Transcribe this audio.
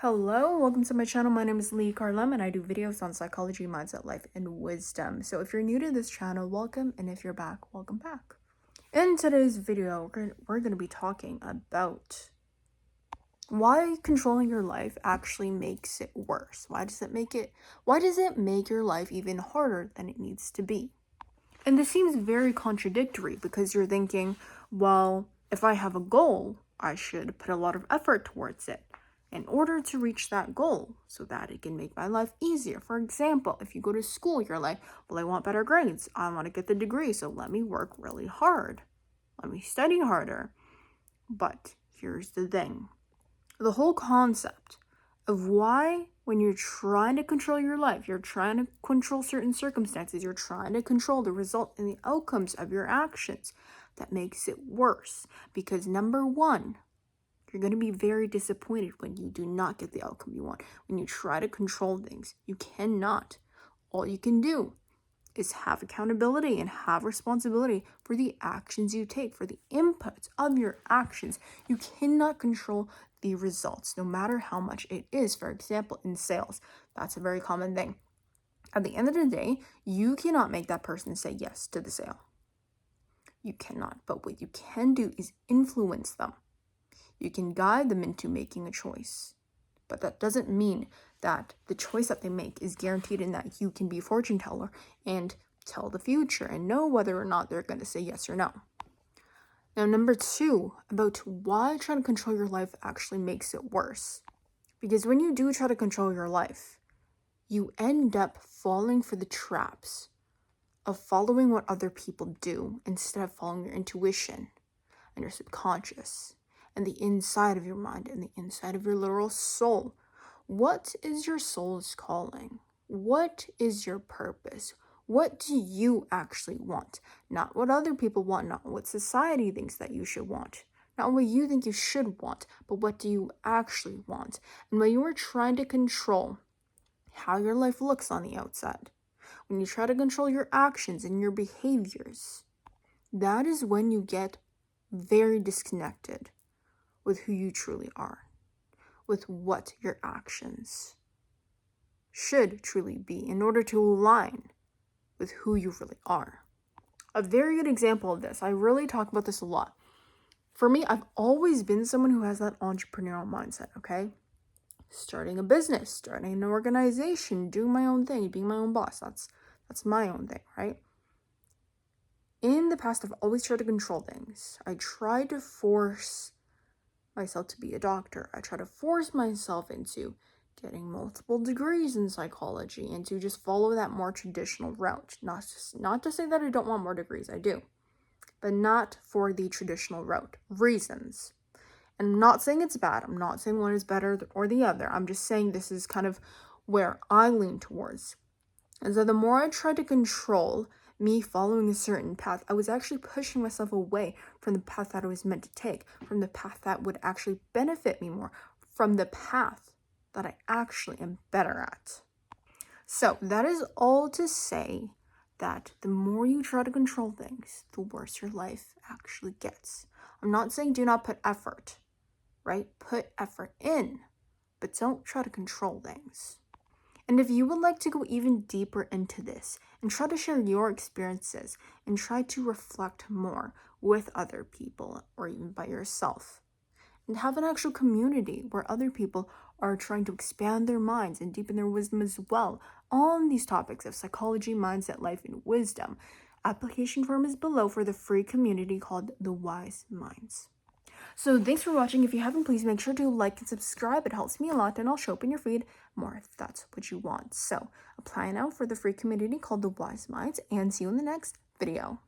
Hello, welcome to my channel. My name is Lee Carlem and I do videos on psychology, mindset, life, and wisdom. So if you're new to this channel, welcome, and if you're back, welcome back. In today's video, we're going to be talking about why controlling your life actually makes it worse. Why does it make your life even harder than it needs to be? And this seems very contradictory because you're thinking, well, if I have a goal, I should put a lot of effort towards it in order to reach that goal so that it can make my life easier. For example, if you go to school, you're like, well, I want better grades. I want to get the degree, so let me work really hard. Let me study harder. But here's the thing. The whole concept of why when you're trying to control your life, you're trying to control certain circumstances, you're trying to control the result and the outcomes of your actions, that makes it worse. Because number one, you're going to be very disappointed when you do not get the outcome you want. When you try to control things, you cannot. All you can do is have accountability and have responsibility for the actions you take, for the inputs of your actions. You cannot control the results, no matter how much it is. For example, in sales, that's a very common thing. At the end of the day, you cannot make that person say yes to the sale. You cannot. But what you can do is influence them. You can guide them into making a choice. But that doesn't mean that the choice that they make is guaranteed and that you can be a fortune teller and tell the future and know whether or not they're going to say yes or no. Now, number two, about why trying to control your life actually makes it worse. Because when you do try to control your life, you end up falling for the traps of following what other people do instead of following your intuition and your subconscious and the inside of your mind and the inside of your literal soul. What is your soul's calling? What is your purpose? What do you actually want? Not what other people want, not what society thinks that you should want, not what you think you should want, but what do you actually want? And when you are trying to control how your life looks on the outside, when you try to control your actions and your behaviors, that is when you get very disconnected with who you truly are, with what your actions should truly be in order to align with who you really are. A very good example of this, I really talk about this a lot. For me, I've always been someone who has that entrepreneurial mindset, okay? Starting a business, starting an organization, doing my own thing, being my own boss, that's my own thing, right? In the past, I've always tried to control things. I tried to force myself to be a doctor. I try to force myself into getting multiple degrees in psychology and to just follow that more traditional route. Not to say that I don't want more degrees, I do, but not for the traditional route. Reasons. And I'm not saying it's bad. I'm not saying one is better or the other. I'm just saying this is kind of where I lean towards. And so the more I try to control me following a certain path, I was actually pushing myself away from the path that I was meant to take, from the path that would actually benefit me more, from the path that I actually am better at. So that is all to say that the more you try to control things, the worse your life actually gets. I'm not saying do not put effort, right? Put effort in, but don't try to control things. And if you would like to go even deeper into this and try to share your experiences and try to reflect more with other people or even by yourself, and have an actual community where other people are trying to expand their minds and deepen their wisdom as well on these topics of psychology, mindset, life, and wisdom, application form is below for the free community called The Wise Minds. So thanks for watching. If you haven't, please make sure to like and subscribe. It helps me a lot, and I'll show up in your feed more if that's what you want. So apply now for the free community called The Wise Minds, and see you in the next video.